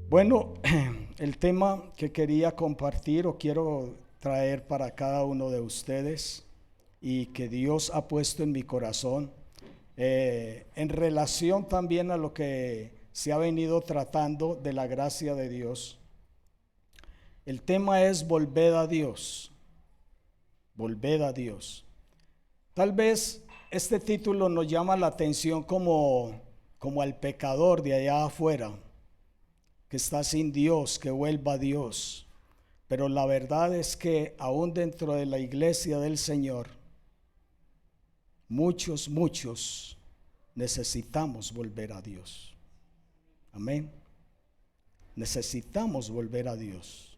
Bueno, el tema que quería compartir o quiero traer para cada uno de ustedes y que Dios ha puesto en mi corazón, en relación también a lo que se ha venido tratando de la gracia de Dios. El tema es volved a Dios, volved a Dios. Tal vez este título nos llama la atención como al pecador de allá afuera, que está sin Dios, que vuelva a Dios. Pero la verdad es que aún dentro de la iglesia del Señor, muchos necesitamos volver a Dios. Amén. Necesitamos volver a Dios.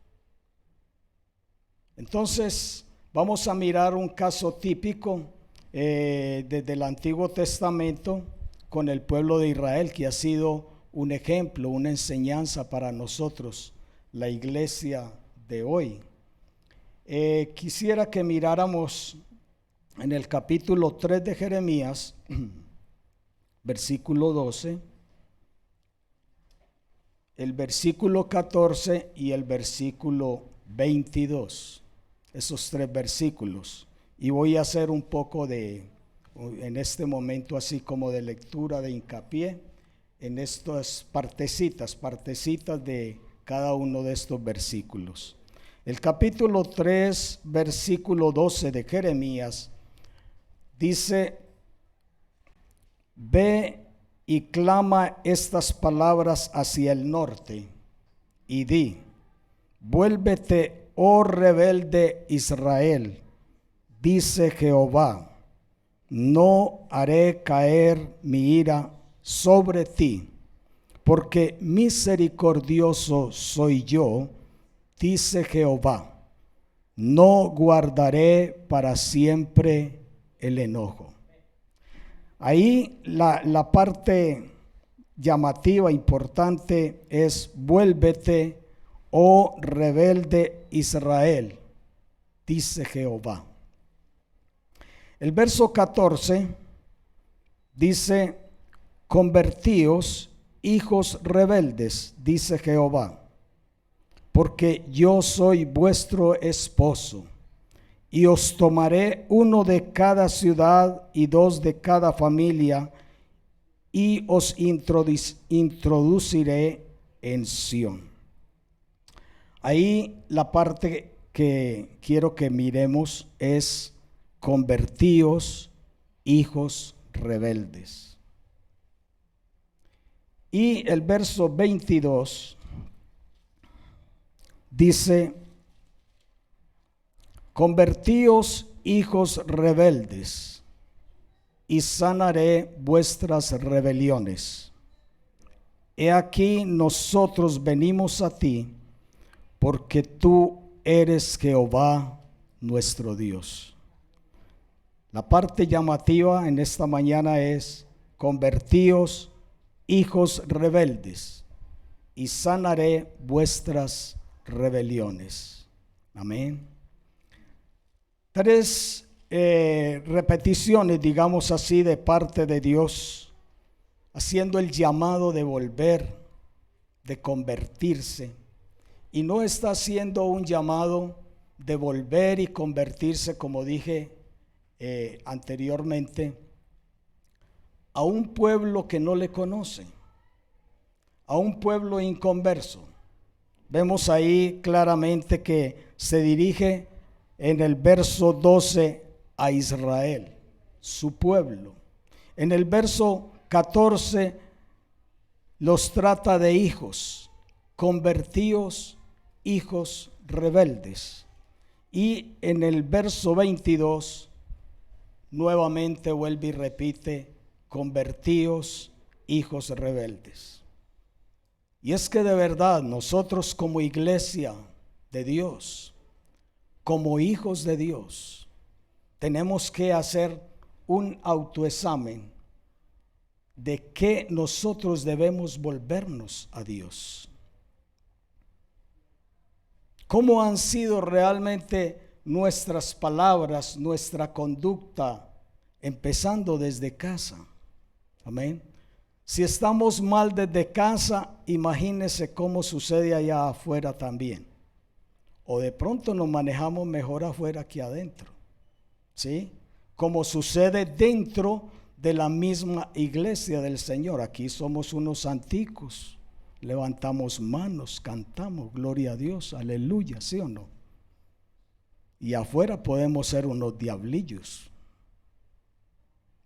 Entonces, vamos a mirar un caso típico desde el Antiguo Testamento con el pueblo de Israel, que ha sido un ejemplo, una enseñanza para nosotros, la iglesia de hoy. Quisiera que miráramos en el capítulo 3 de Jeremías, versículo 12, el versículo 14 y el versículo 22, esos tres versículos. Y voy a hacer un poco en este momento así como de lectura, de hincapié en estas partecitas de cada uno de estos versículos. El capítulo 3, versículo 12 de Jeremías dice: ve y clama estas palabras hacia el norte y di: vuélvete, oh rebelde Israel, dice Jehová, no haré caer mi ira sobre ti, porque misericordioso soy yo, dice Jehová, no guardaré para siempre el enojo. Ahí la parte llamativa, importante es: vuélvete, oh rebelde Israel, dice Jehová. El verso 14 dice: convertíos, hijos rebeldes, dice Jehová, porque yo soy vuestro esposo, y os tomaré uno de cada ciudad y dos de cada familia, y os introduciré en Sión. Ahí la parte que quiero que miremos es: convertíos, hijos rebeldes. Y el verso 22 dice: convertíos, hijos rebeldes, y sanaré vuestras rebeliones. He aquí nosotros venimos a ti, porque tú eres Jehová nuestro Dios. La parte llamativa en esta mañana es: convertíos, hijos rebeldes, y sanaré vuestras rebeliones. Amén. Tres repeticiones, digamos así, de parte de Dios, haciendo el llamado de volver, de convertirse. Y no está haciendo un llamado de volver y convertirse, como dije anteriormente, a un pueblo que no le conoce, a un pueblo inconverso. Vemos ahí claramente que se dirige en el verso 12 a Israel, su pueblo. En el verso 14 los trata de hijos, convertíos, hijos rebeldes. Y en el verso 22 nuevamente vuelve y repite: convertíos, hijos rebeldes. Y es que de verdad nosotros como iglesia de Dios, como hijos de Dios, tenemos que hacer un autoexamen de que nosotros debemos volvernos a Dios. ¿Cómo han sido realmente nuestras palabras, nuestra conducta, empezando desde casa? Amén. Si estamos mal desde casa, imagínese cómo sucede allá afuera también. O de pronto nos manejamos mejor afuera que adentro, ¿sí? Como sucede dentro de la misma iglesia del Señor. Aquí somos unos santicos, levantamos manos, cantamos, gloria a Dios, aleluya, ¿sí o no? Y afuera podemos ser unos diablillos,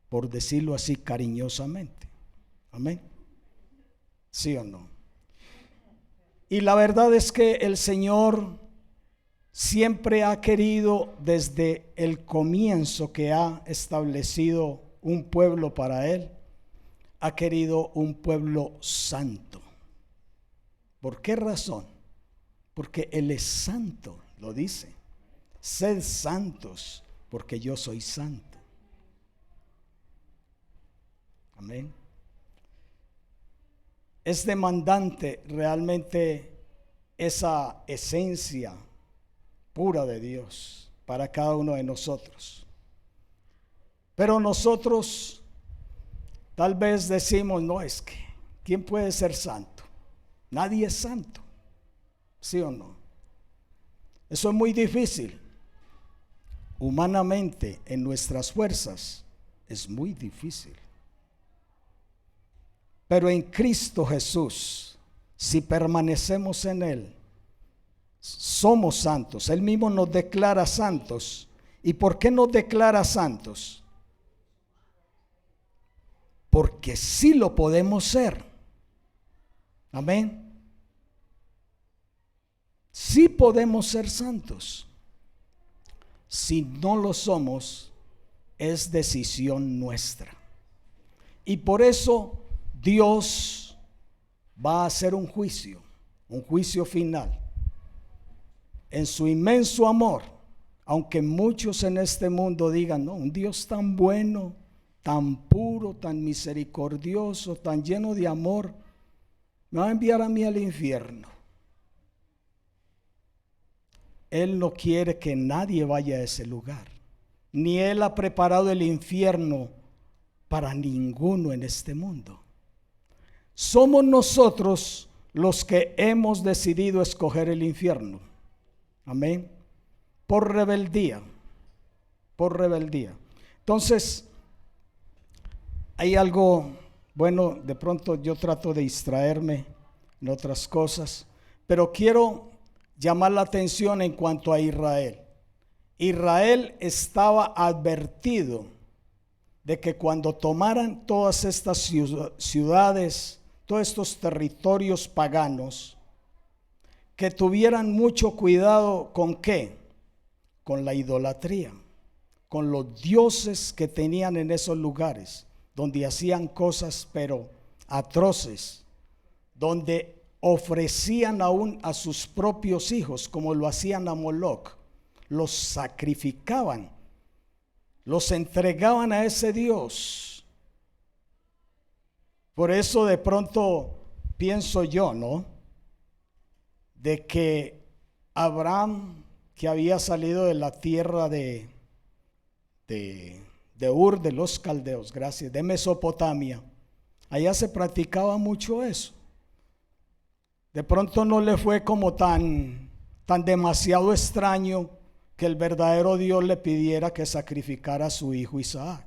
por decirlo así cariñosamente. Amén. ¿Sí o no? Y la verdad es que el Señor siempre ha querido, desde el comienzo que ha establecido un pueblo para Él, ha querido un pueblo santo. ¿Por qué razón? Porque Él es santo, lo dice. Sed santos, porque yo soy santo. Amén. Es demandante realmente esa esencia pura de Dios para cada uno de nosotros. Pero nosotros tal vez decimos, no, es que ¿quién puede ser santo? Nadie es santo, ¿sí o no? Eso es muy difícil. Humanamente, en nuestras fuerzas, es muy difícil. Pero en Cristo Jesús, si permanecemos en Él, somos santos. Él mismo nos declara santos. ¿Y por qué nos declara santos? Porque sí lo podemos ser. Amén. Sí podemos ser santos. Si no lo somos, es decisión nuestra. Y por eso Dios va a hacer un juicio final. En su inmenso amor, aunque muchos en este mundo digan, no, un Dios tan bueno, tan puro, tan misericordioso, tan lleno de amor, me va a enviar a mí al infierno. Él no quiere que nadie vaya a ese lugar, ni Él ha preparado el infierno para ninguno en este mundo. Somos nosotros los que hemos decidido escoger el infierno. Amén. Por rebeldía. Por rebeldía. Entonces, hay algo, bueno, de pronto yo trato de distraerme en otras cosas, pero quiero llamar la atención en cuanto a Israel. Israel estaba advertido de que cuando tomaran todas estas ciudades, todos estos territorios paganos, que tuvieran mucho cuidado con ¿qué? Con la idolatría, con los dioses que tenían en esos lugares, donde hacían cosas pero atroces, donde ofrecían aún a sus propios hijos, como lo hacían a Moloc, los sacrificaban, los entregaban a ese Dios. Por eso de pronto pienso yo, ¿no? De que Abraham, que había salido de la tierra de Ur de los caldeos, gracias, de Mesopotamia, allá se practicaba mucho eso. De pronto no le fue como tan demasiado extraño que el verdadero Dios le pidiera que sacrificara a su hijo Isaac.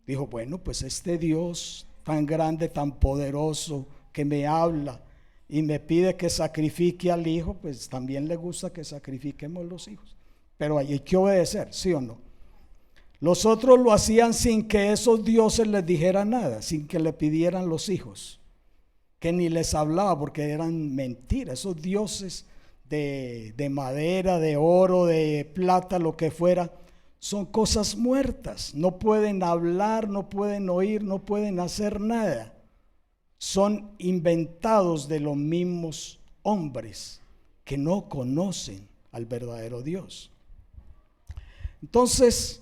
Dijo, bueno, pues este Dios tan grande, tan poderoso, que me habla y me pide que sacrifique al hijo, pues también le gusta que sacrifiquemos los hijos. Pero hay que obedecer, ¿sí o no? Los otros lo hacían sin que esos dioses les dijeran nada, sin que le pidieran los hijos, que ni les hablaba, porque eran mentiras. Esos dioses de madera, de oro, de plata, lo que fuera, son cosas muertas. No pueden hablar, no pueden oír, no pueden hacer nada. Son inventados de los mismos hombres que no conocen al verdadero Dios. Entonces,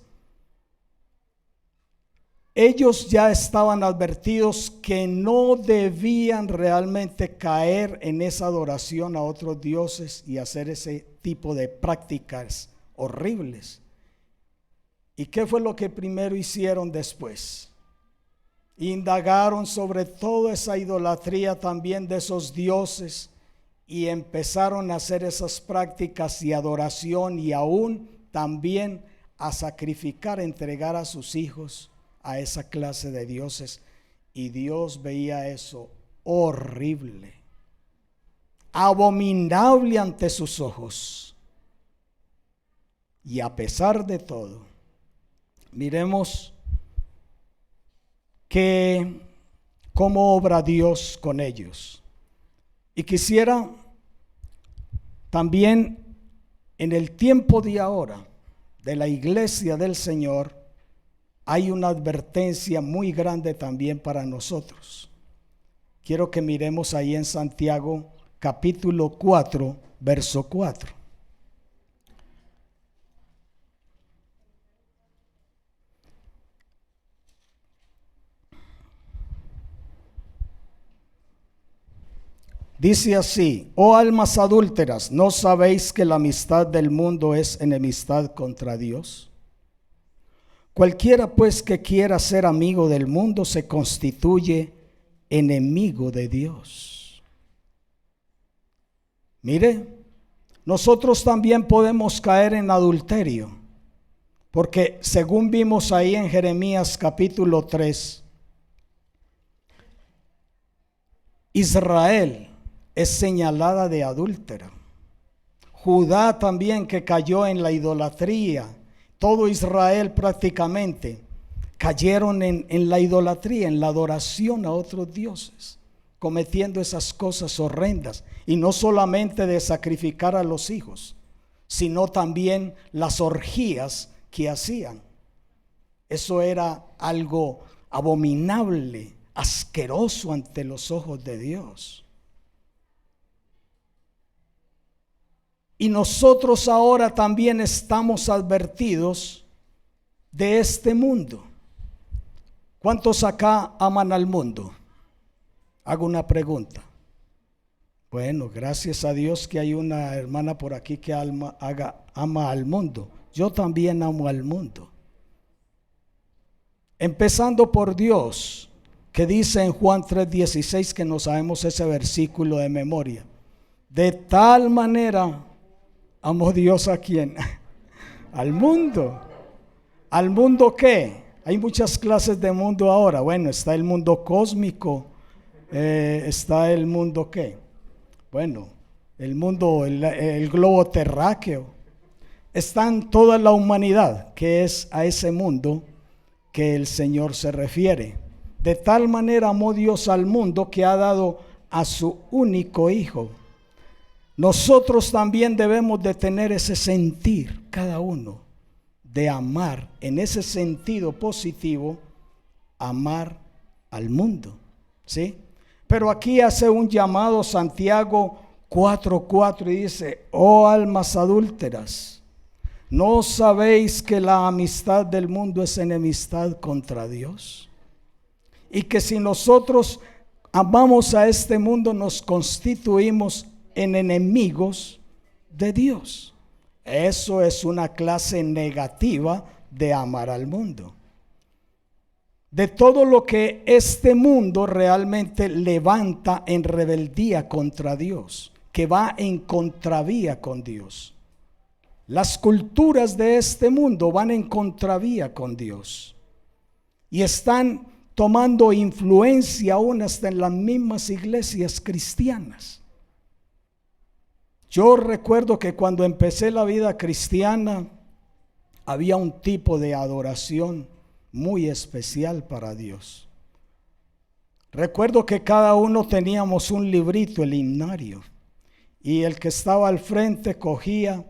ellos ya estaban advertidos que no debían realmente caer en esa adoración a otros dioses y hacer ese tipo de prácticas horribles. ¿Y qué fue lo que primero hicieron después? Indagaron sobre toda esa idolatría también de esos dioses y empezaron a hacer esas prácticas y adoración, y aún también a sacrificar, entregar a sus hijos a esa clase de dioses. Y Dios veía eso horrible, abominable ante sus ojos. Y a pesar de todo, miremos que cómo obra Dios con ellos. Y quisiera también, en el tiempo de ahora de la iglesia del Señor, hay una advertencia muy grande también para nosotros. Quiero que miremos ahí en Santiago capítulo 4, verso 4. Dice así: oh almas adúlteras, ¿no sabéis que la amistad del mundo es enemistad contra Dios? Cualquiera pues que quiera ser amigo del mundo se constituye enemigo de Dios. Mire, nosotros también podemos caer en adulterio, porque según vimos ahí en Jeremías capítulo 3, Israel es señalada de adúltera. Judá también, que cayó en la idolatría. Todo Israel prácticamente cayeron en la idolatría, en la adoración a otros dioses, cometiendo esas cosas horrendas. Y no solamente de sacrificar a los hijos, sino también las orgías que hacían. Eso era algo abominable, asqueroso ante los ojos de Dios. Y nosotros ahora también estamos advertidos de este mundo. ¿Cuántos acá aman al mundo? Hago una pregunta. Bueno, gracias a Dios que hay una hermana por aquí que ama al mundo. Yo también amo al mundo. Empezando por Dios, que dice en Juan 3:16, que no sabemos ese versículo de memoria. De tal manera amó Dios a quién? Al mundo. ¿Al mundo qué? Hay muchas clases de mundo ahora. Bueno, está el mundo cósmico, está el mundo ¿qué? Bueno, el mundo, el globo terráqueo. Está en toda la humanidad, que es a ese mundo que el Señor se refiere. De tal manera amó Dios al mundo que ha dado a su único Hijo. Nosotros también debemos de tener ese sentir, cada uno, de amar, en ese sentido positivo, amar al mundo, ¿sí? Pero aquí hace un llamado Santiago 4:4 y dice: oh almas adúlteras, ¿no sabéis que la amistad del mundo es enemistad contra Dios? Y que si nosotros amamos a este mundo, nos constituimos en enemigos de Dios. Eso es una clase negativa de amar al mundo. De todo lo que este mundo realmente levanta en rebeldía contra Dios, que va en contravía con Dios. Las culturas de este mundo van en contravía con Dios y están tomando influencia aún hasta en las mismas iglesias cristianas. Yo recuerdo que cuando empecé la vida cristiana había un tipo de adoración muy especial para Dios. Recuerdo que cada uno teníamos un librito, el himnario, y el que estaba al frente cogía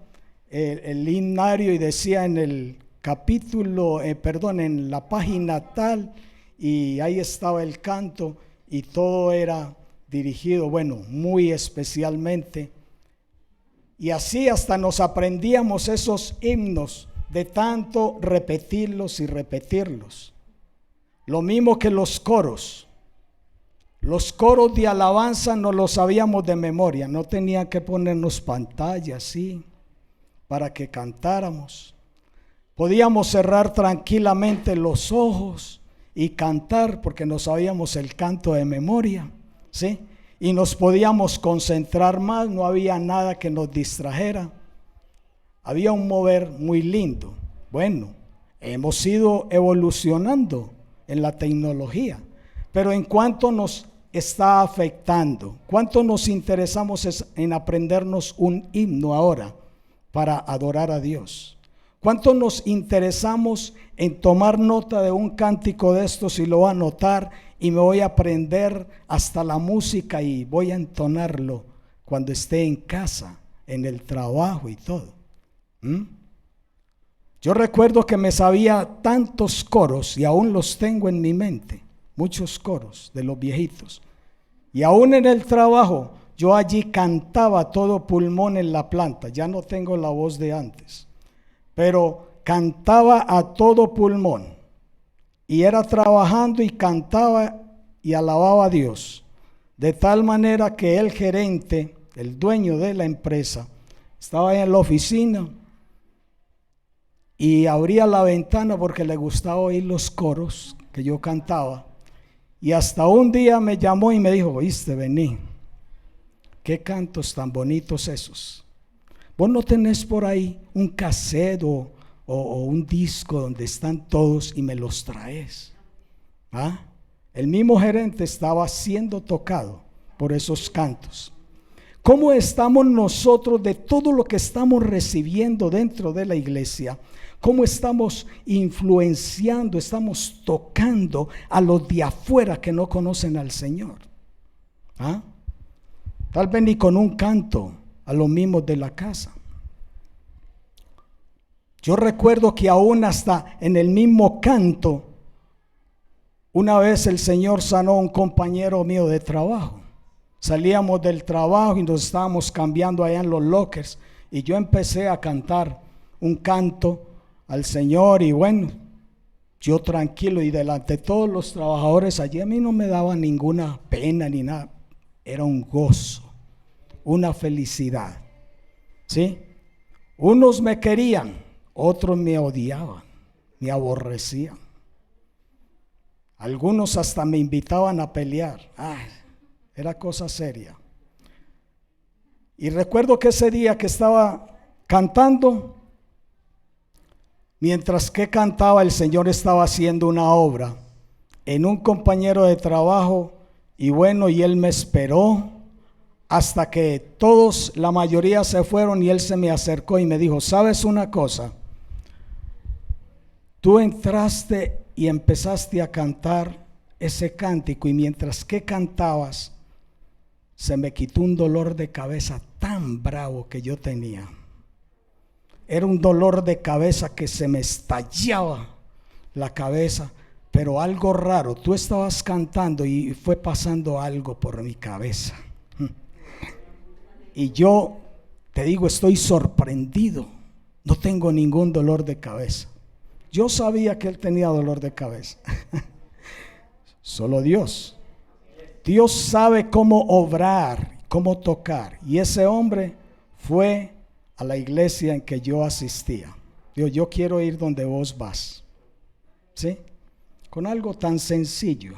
el himnario y decía en el capítulo, en la página tal, y ahí estaba el canto, y todo era dirigido, muy especialmente. Y así hasta nos aprendíamos esos himnos de tanto repetirlos y repetirlos. Lo mismo que los coros. Los coros de alabanza no los sabíamos de memoria. No tenían que ponernos pantalla así para que cantáramos. Podíamos cerrar tranquilamente los ojos y cantar porque nos sabíamos el canto de memoria, ¿sí? Y nos podíamos concentrar más, no había nada que nos distrajera. Había un mover muy lindo. Bueno, hemos ido evolucionando en la tecnología, pero en cuanto nos está afectando, ¿cuánto nos interesamos en aprendernos un himno ahora para adorar a Dios? ¿Cuánto nos interesamos en tomar nota de un cántico de estos y lo voy a anotar y me voy a aprender hasta la música y voy a entonarlo cuando esté en casa, en el trabajo y todo? Yo recuerdo que me sabía tantos coros y aún los tengo en mi mente, muchos coros de los viejitos. Y aún en el trabajo, yo allí cantaba a todo pulmón en la planta. Ya no tengo la voz de antes, pero cantaba a todo pulmón. Y era trabajando y cantaba y alababa a Dios. De tal manera que el gerente, el dueño de la empresa, estaba en la oficina y abría la ventana porque le gustaba oír los coros que yo cantaba. Y hasta un día me llamó y me dijo: oíste, vení, qué cantos tan bonitos esos. Vos no tenés por ahí un cassette o un disco donde están todos y me los traes. El mismo gerente estaba siendo tocado por esos cantos. ¿Cómo estamos nosotros de todo lo que estamos recibiendo dentro de la iglesia? ¿Cómo estamos influenciando, estamos tocando a los de afuera que no conocen al Señor? Tal vez ni con un canto a los mismos de la casa. Yo recuerdo que aún hasta en el mismo canto, una vez el Señor sanó a un compañero mío de trabajo. Salíamos del trabajo y nos estábamos cambiando allá en los lockers y yo empecé a cantar un canto al Señor y bueno, yo tranquilo y delante de todos los trabajadores allí, a mí no me daba ninguna pena ni nada, era un gozo, una felicidad, ¿sí? Unos me querían, otros me odiaban, me aborrecían, algunos hasta me invitaban a pelear. Era cosa seria. Y recuerdo que ese día que estaba cantando, mientras que cantaba, el Señor estaba haciendo una obra en un compañero de trabajo y bueno, y él me esperó hasta que todos, la mayoría se fueron y él se me acercó y me dijo: ¿sabes una cosa? Tú entraste y empezaste a cantar ese cántico y mientras que cantabas, se me quitó un dolor de cabeza tan bravo que yo tenía. Era un dolor de cabeza que se me estallaba la cabeza, pero algo raro, tú estabas cantando y fue pasando algo por mi cabeza. Y yo te digo, estoy sorprendido, no tengo ningún dolor de cabeza. Yo sabía que él tenía dolor de cabeza. Solo Dios. Dios sabe cómo obrar, cómo tocar. Y ese hombre fue a la iglesia en que yo asistía. Dios, yo quiero ir donde vos vas. ¿Sí? Con algo tan sencillo.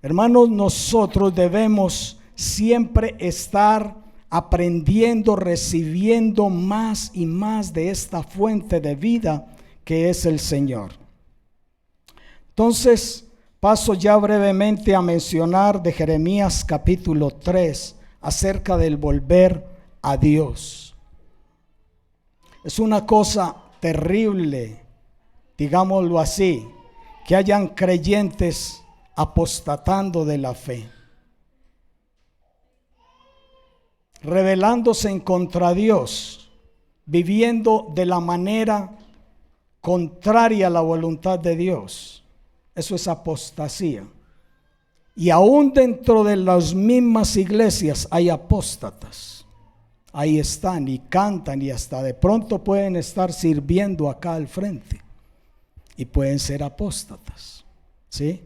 Hermanos, nosotros debemos siempre estar aprendiendo, recibiendo más y más de esta fuente de vida que es el Señor. Entonces, paso ya brevemente a mencionar de Jeremías capítulo 3 acerca del volver a Dios. Es una cosa terrible, digámoslo así, que hayan creyentes apostatando de la fe, rebelándose en contra de Dios, viviendo de la manera contraria a la voluntad de Dios. Eso es apostasía. Y aún dentro de las mismas iglesias hay apóstatas. Ahí están y cantan y hasta de pronto pueden estar sirviendo acá al frente y pueden ser apóstatas, ¿sí?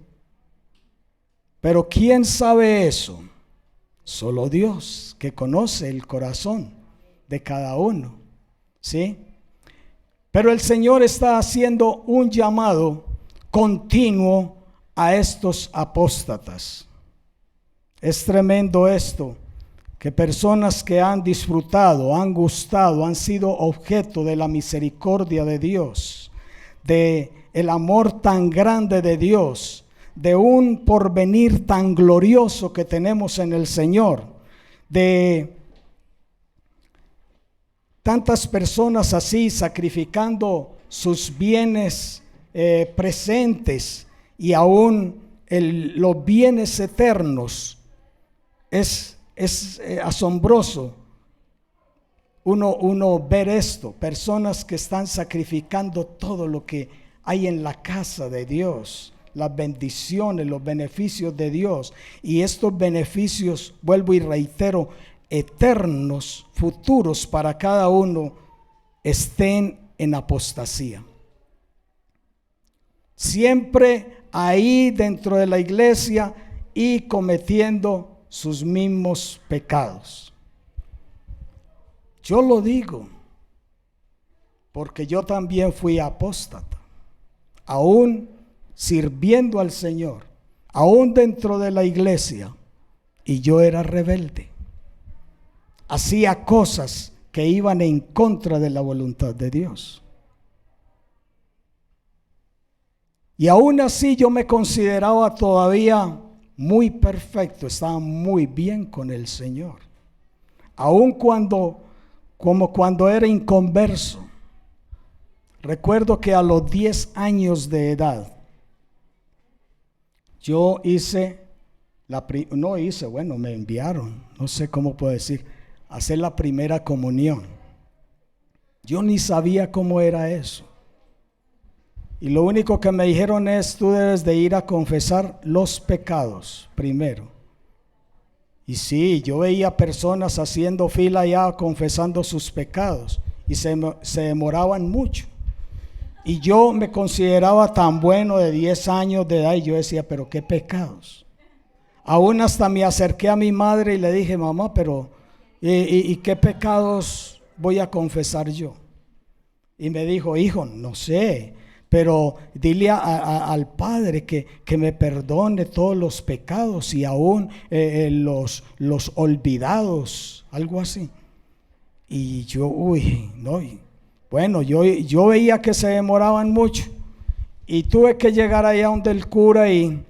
Pero ¿quién sabe eso? Solo Dios, que conoce el corazón de cada uno, ¿sí? Pero el Señor está haciendo un llamado continuo a estos apóstatas. Es tremendo esto, que personas que han disfrutado, han gustado, han sido objeto de la misericordia de Dios, de el amor tan grande de Dios, de un porvenir tan glorioso que tenemos en el Señor, de tantas personas así sacrificando sus bienes presentes y aún los bienes eternos. Es asombroso uno ver esto, personas que están sacrificando todo lo que hay en la casa de Dios, las bendiciones, los beneficios de Dios, y estos beneficios, vuelvo y reitero, eternos, futuros para cada uno, estén en apostasía. Siempre ahí dentro de la iglesia y cometiendo sus mismos pecados. Yo lo digo porque yo también fui apóstata, aún sirviendo al Señor, aún dentro de la iglesia, y yo era rebelde. Hacía cosas que iban en contra de la voluntad de Dios. Y aún así yo me consideraba todavía muy perfecto, estaba muy bien con el Señor. Aún como cuando era inconverso. Recuerdo que a los 10 años de edad, yo me enviaron, no sé cómo puedo decir, a hacer la primera comunión. Yo ni sabía cómo era eso. Y lo único que me dijeron es: tú debes de ir a confesar los pecados primero. Y sí, yo veía personas haciendo fila ya confesando sus pecados y se demoraban mucho. Y yo me consideraba tan bueno de 10 años de edad y yo decía: pero qué pecados. Aún hasta me acerqué a mi madre y le dije: mamá, pero ¿y qué pecados voy a confesar yo? Y me dijo: hijo, no sé, pero dile al Padre que me perdone todos los pecados y aún los olvidados, algo así. Y yo, bueno, yo veía que se demoraban mucho y tuve que llegar allá donde el cura y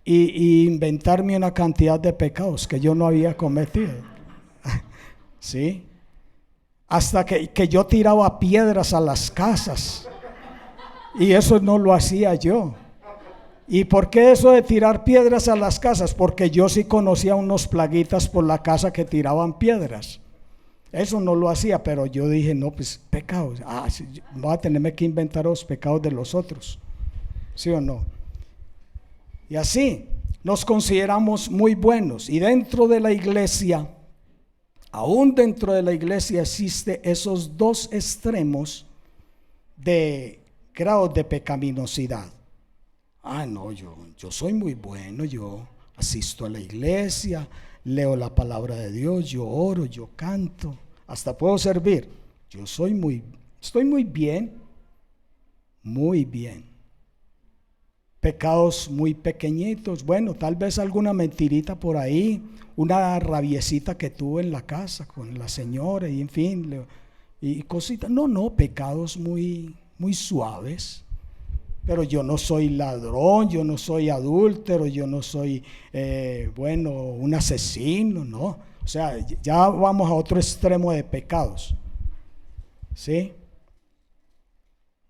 inventarme una cantidad de pecados que yo no había cometido. ¿Sí? Hasta que yo tiraba piedras a las casas. Y eso no lo hacía yo. ¿Y por qué eso de tirar piedras a las casas? Porque yo sí conocía unos plaguitas por la casa que tiraban piedras. Eso no lo hacía, pero yo dije: no, pues pecados. Voy a tenerme que inventar los pecados de los otros. ¿Sí o no? Y así nos consideramos muy buenos. Y dentro de la iglesia, aún dentro de la iglesia existe esos dos extremos de grados de pecaminosidad. No, yo soy muy bueno, yo asisto a la iglesia, leo la palabra de Dios, yo oro, yo canto, hasta puedo servir. Estoy muy bien, muy bien. Pecados muy pequeñitos, bueno, tal vez alguna mentirita por ahí, una rabiecita que tuve en la casa con la señora y en fin, y cositas. No, pecados muy suaves. Pero yo no soy ladrón, yo no soy adúltero, yo no soy un asesino, no. O sea, ya vamos a otro extremo de pecados, ¿sí?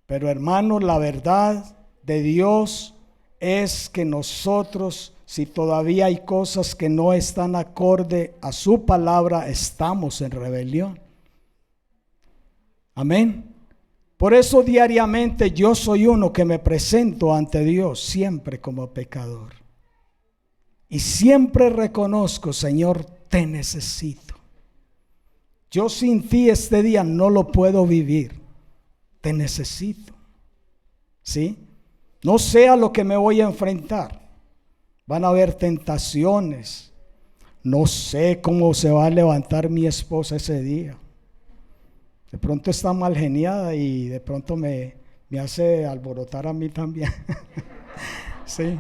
Pero hermanos, la verdad de Dios es que nosotros, si todavía hay cosas que no están acorde a su palabra, estamos en rebelión. Amén. Por eso diariamente yo soy uno que me presento ante Dios siempre como pecador. Y siempre reconozco: Señor, te necesito. Yo sin ti este día no lo puedo vivir. Te necesito. ¿Sí? No sé a lo que me voy a enfrentar. Van a haber tentaciones. No sé cómo se va a levantar mi esposa ese día. De pronto está mal geniada y de pronto me me hace alborotar a mí también. Sí.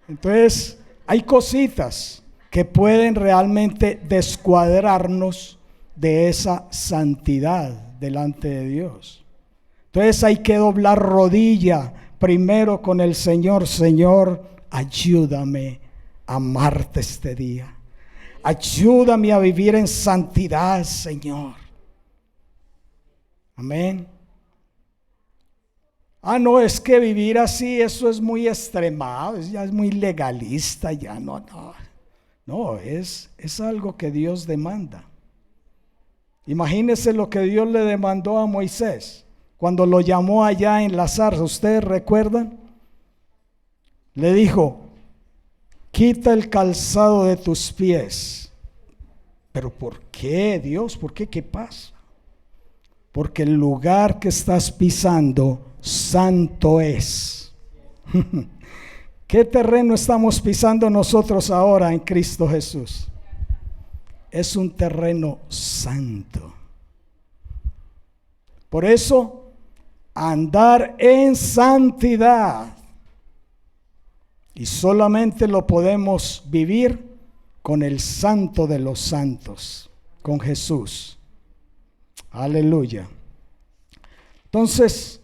Entonces, hay cositas que pueden realmente descuadrarnos de esa santidad delante de Dios. Entonces hay que doblar rodilla primero con el Señor. Señor, ayúdame a amarte este día. Ayúdame a vivir en santidad, Señor. Amén. No, es que vivir así, eso es muy extremado, ya es muy legalista, ya no. No, es algo que Dios demanda. Imagínense lo que Dios le demandó a Moisés cuando lo llamó allá en la zarza. ¿Ustedes recuerdan? Le dijo: quita el calzado de tus pies. ¿Pero por qué, Dios? ¿Por qué? ¿Qué pasa? Porque el lugar que estás pisando santo es. ¿Qué terreno estamos pisando nosotros ahora en Cristo Jesús? Es un terreno santo. Por eso, andar en santidad. Y solamente lo podemos vivir con el Santo de los Santos, con Jesús. Aleluya. Entonces,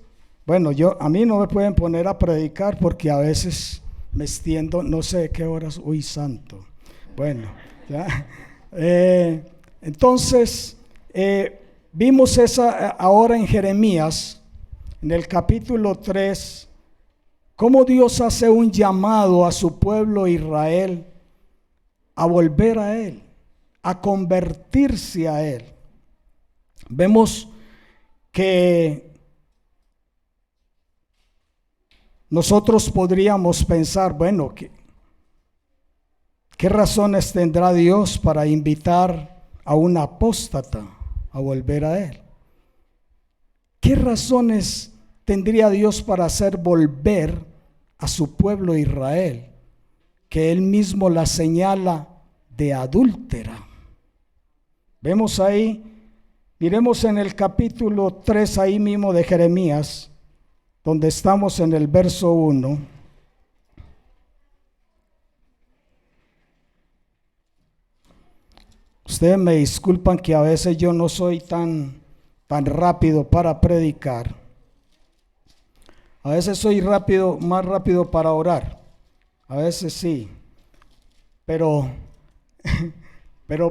bueno, a mí no me pueden poner a predicar porque a veces me extiendo, no sé qué horas. Uy, santo. Bueno, ya. Entonces, vimos esa ahora en Jeremías, en el capítulo 3, cómo Dios hace un llamado a su pueblo Israel a volver a Él, a convertirse a Él. Vemos que nosotros podríamos pensar, bueno, ¿qué razones tendrá Dios para invitar a un apóstata a volver a Él? ¿Qué razones tendría Dios para hacer volver a su pueblo Israel, que Él mismo la señala de adúltera? Vemos ahí, miremos en el capítulo 3 ahí mismo de Jeremías, donde estamos en el verso 1. Ustedes me disculpan que a veces yo no soy tan rápido para predicar. A veces soy más rápido para orar. A veces sí. Pero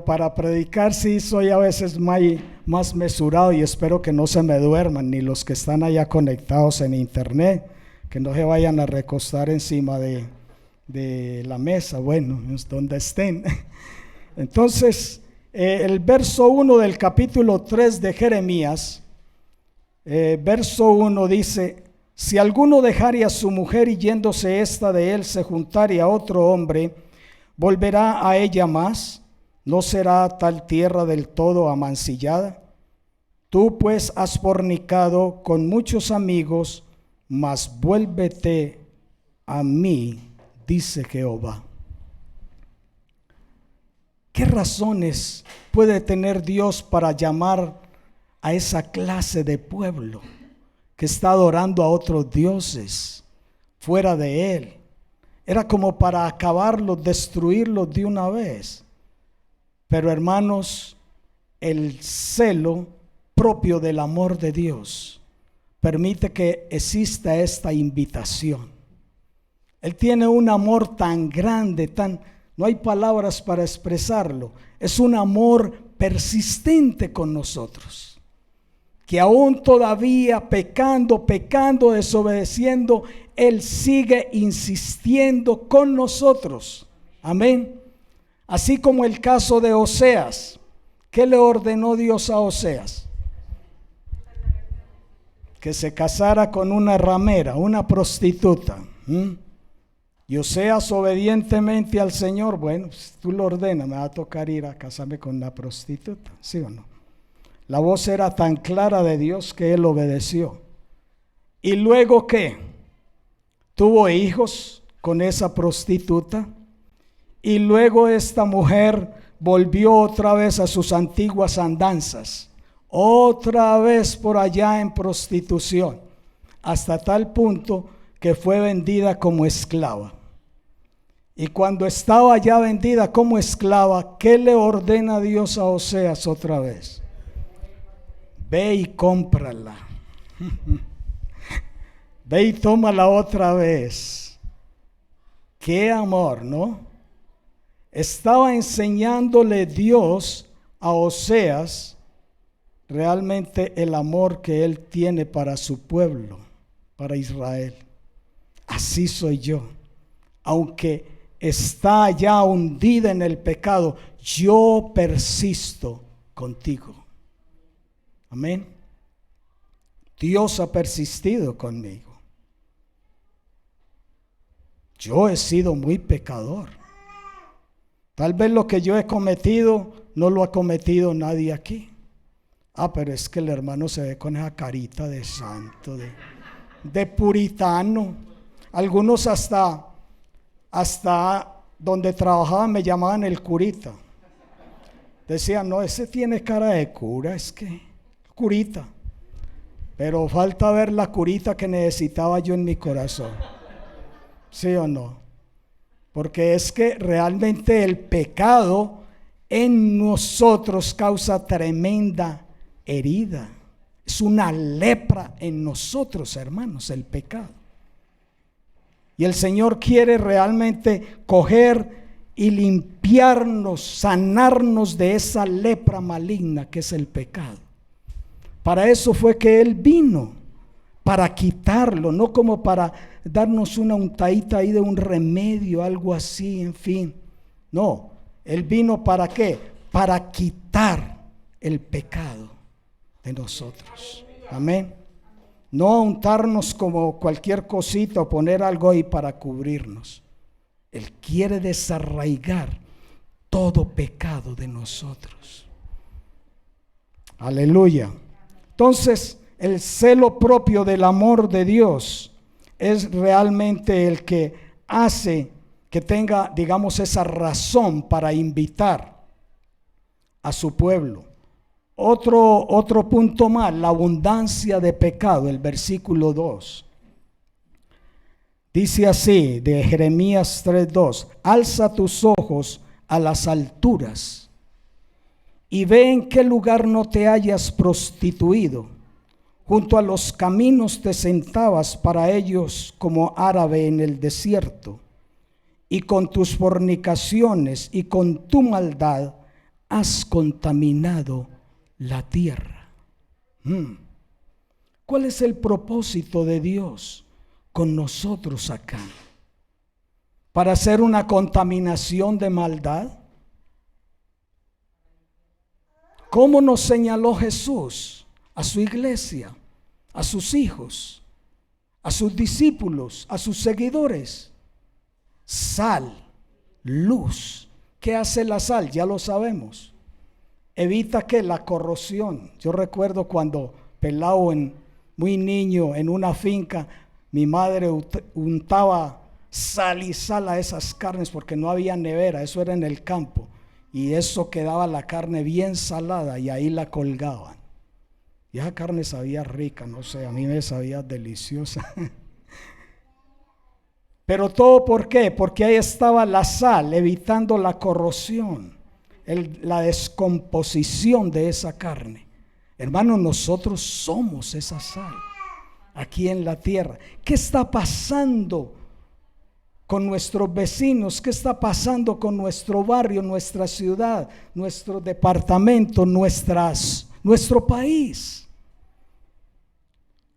para predicar sí soy a veces más mesurado, y espero que no se me duerman, ni los que están allá conectados en internet, que no se vayan a recostar encima de la mesa, bueno, donde estén. Entonces, el verso 1 del capítulo 3 de Jeremías, verso 1 dice: si alguno dejare a su mujer y yéndose esta de él se juntare a otro hombre, ¿volverá a ella más? ¿No será tal tierra del todo amancillada? Tú pues has fornicado con muchos amigos, mas vuélvete a mí, dice Jehová. ¿Qué razones puede tener Dios para llamar a esa clase de pueblo que está adorando a otros dioses fuera de Él? Era como para acabarlos, destruirlos de una vez. Pero hermanos, el celo propio del amor de Dios permite que exista esta invitación. Él tiene un amor tan grande, no hay palabras para expresarlo. Es un amor persistente con nosotros, que aún todavía pecando, desobedeciendo, Él sigue insistiendo con nosotros. Amén. Así como el caso de Oseas. ¿Qué le ordenó Dios a Oseas? Que se casara con una ramera, una prostituta. Y Oseas, obedientemente al Señor, bueno, pues tú lo ordenas, me va a tocar ir a casarme con una prostituta, ¿sí o no? La voz era tan clara de Dios que él obedeció. ¿Y luego qué? Tuvo hijos con esa prostituta. Y luego esta mujer volvió otra vez a sus antiguas andanzas, otra vez por allá en prostitución. hasta tal punto que fue vendida como esclava. Y cuando estaba ya vendida como esclava, ¿qué le ordena Dios a Oseas otra vez? Ve y cómprala. Ve y tómala otra vez. Qué amor, ¿no? Estaba enseñándole Dios a Oseas realmente el amor que Él tiene para su pueblo, para Israel. Así soy yo. Aunque está ya hundida en el pecado, yo persisto contigo. Amén. Dios ha persistido conmigo. Yo he sido muy pecador. Tal vez lo que yo he cometido no lo ha cometido nadie aquí. Pero es que el hermano se ve con esa carita de santo, de puritano. Algunos hasta donde trabajaban me llamaban el curita. Decían, no, ese tiene cara de cura, es que curita. Pero falta ver la curita que necesitaba yo en mi corazón. ¿Sí o no? Porque es que realmente el pecado en nosotros causa tremenda herida. Es una lepra en nosotros, hermanos, el pecado. Y el Señor quiere realmente coger y limpiarnos, sanarnos de esa lepra maligna que es el pecado. Para eso fue que Él vino, para quitarlo, no como para darnos una untadita ahí de un remedio, algo así, en fin. No, Él vino ¿para qué? Para quitar el pecado de nosotros. Amén. No untarnos como cualquier cosita o poner algo ahí para cubrirnos. Él quiere desarraigar todo pecado de nosotros. Aleluya. Entonces, el celo propio del amor de Dios es realmente el que hace que tenga, digamos, esa razón para invitar a su pueblo. Otro punto más, la abundancia de pecado, el versículo 2. Dice así, de Jeremías 3:2, alza tus ojos a las alturas y ve en qué lugar no te hayas prostituido. Junto a los caminos te sentabas para ellos como árabe en el desierto, y con tus fornicaciones y con tu maldad has contaminado la tierra. ¿Cuál es el propósito de Dios con nosotros acá? ¿Para hacer una contaminación de maldad? ¿Cómo nos señaló Jesús a su iglesia, a sus hijos, a sus discípulos, a sus seguidores? Sal, luz. ¿Qué hace la sal? Ya lo sabemos. Evita que la corrosión. Yo recuerdo cuando pelado, muy niño, en una finca, mi madre untaba sal y sal a esas carnes porque no había nevera, eso era en el campo, y eso quedaba la carne bien salada y ahí la colgaban. Y esa carne sabía rica, no sé, a mí me sabía deliciosa. Pero todo ¿por qué? Porque ahí estaba la sal, evitando la corrosión, la descomposición de esa carne. Hermanos, nosotros somos esa sal aquí en la tierra. ¿Qué está pasando con nuestros vecinos? ¿Qué está pasando con nuestro barrio, nuestra ciudad, nuestro departamento, nuestro país?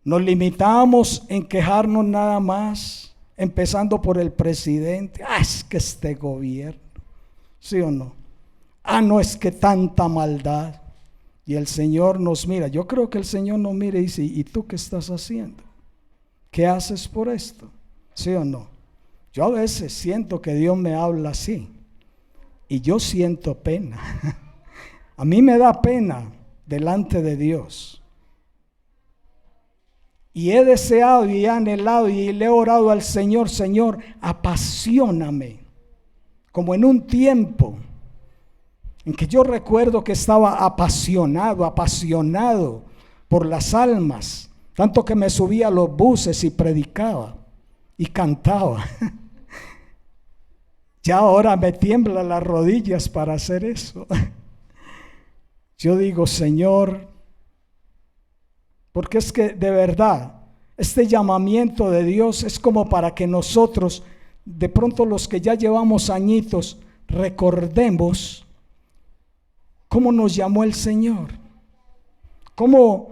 Nos limitamos en quejarnos nada más, empezando por el presidente. Es que este gobierno, ¿sí o no? No, es que tanta maldad. Y el Señor nos mira. Yo creo que el Señor nos mira y dice, ¿y tú qué estás haciendo? ¿Qué haces por esto? ¿Sí o no? Yo a veces siento que Dios me habla así y yo siento pena. A mí me da pena delante de Dios. Y he deseado y he anhelado y le he orado al Señor, Señor, apasioname, como en un tiempo en que yo recuerdo que estaba apasionado por las almas tanto que me subía a los buses y predicaba y cantaba. Ya ahora me tiemblan las rodillas para hacer eso. Yo digo, Señor, porque es que de verdad, este llamamiento de Dios es como para que nosotros, de pronto los que ya llevamos añitos, recordemos cómo nos llamó el Señor, cómo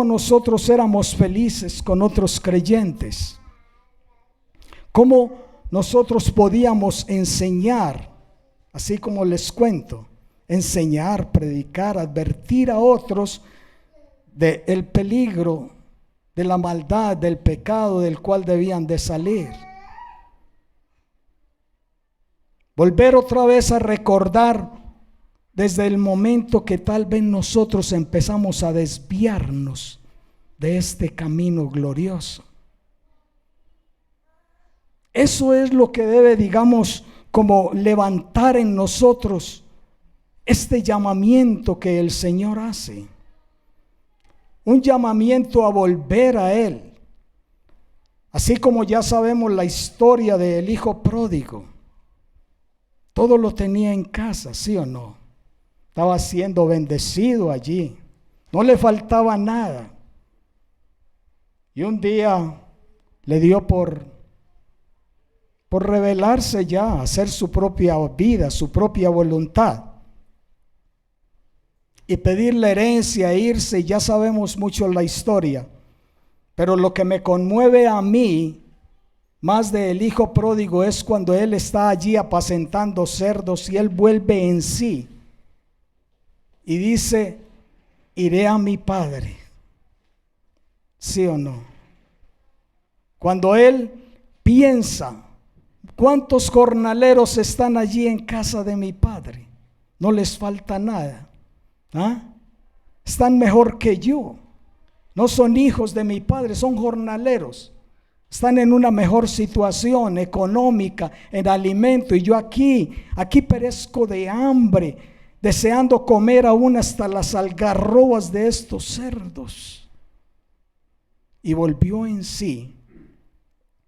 nosotros éramos felices con otros creyentes, cómo nosotros podíamos enseñar, así como les cuento, enseñar, predicar, advertir a otros del peligro, de la maldad, del pecado del cual debían de salir. Volver otra vez a recordar desde el momento que tal vez nosotros empezamos a desviarnos de este camino glorioso. Eso es lo que debe, digamos, como levantar en nosotros este llamamiento que el Señor hace. Un llamamiento a volver a Él. Así como ya sabemos la historia del hijo pródigo. Todo lo tenía en casa, ¿sí o no? Estaba siendo bendecido allí. No le faltaba nada. Y un día le dio por rebelarse ya, hacer su propia vida, su propia voluntad. Y pedir la herencia, irse, ya sabemos mucho la historia. Pero lo que me conmueve a mí, más del hijo pródigo, es cuando él está allí apacentando cerdos y él vuelve en sí. Y dice, iré a mi padre. ¿Sí o no? Cuando él piensa, ¿cuántos jornaleros están allí en casa de mi padre? No les falta nada. ¿Ah? Están mejor que yo. No son hijos de mi padre, son jornaleros. Están en una mejor situación económica, en alimento, y yo aquí perezco de hambre, deseando comer aún hasta las algarrobas de estos cerdos. Y volvió en sí,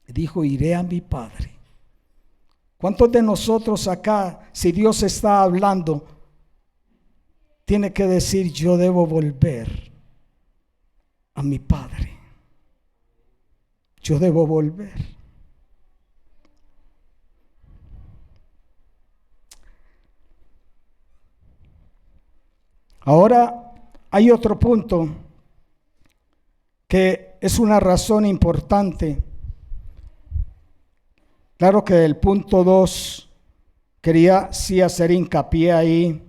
dijo, iré a mi padre. ¿Cuántos de nosotros acá, si Dios está hablando, tiene que decir, yo debo volver a mi padre? Yo debo volver. Ahora hay otro punto que es una razón importante. Claro que el punto 2 quería sí hacer hincapié ahí,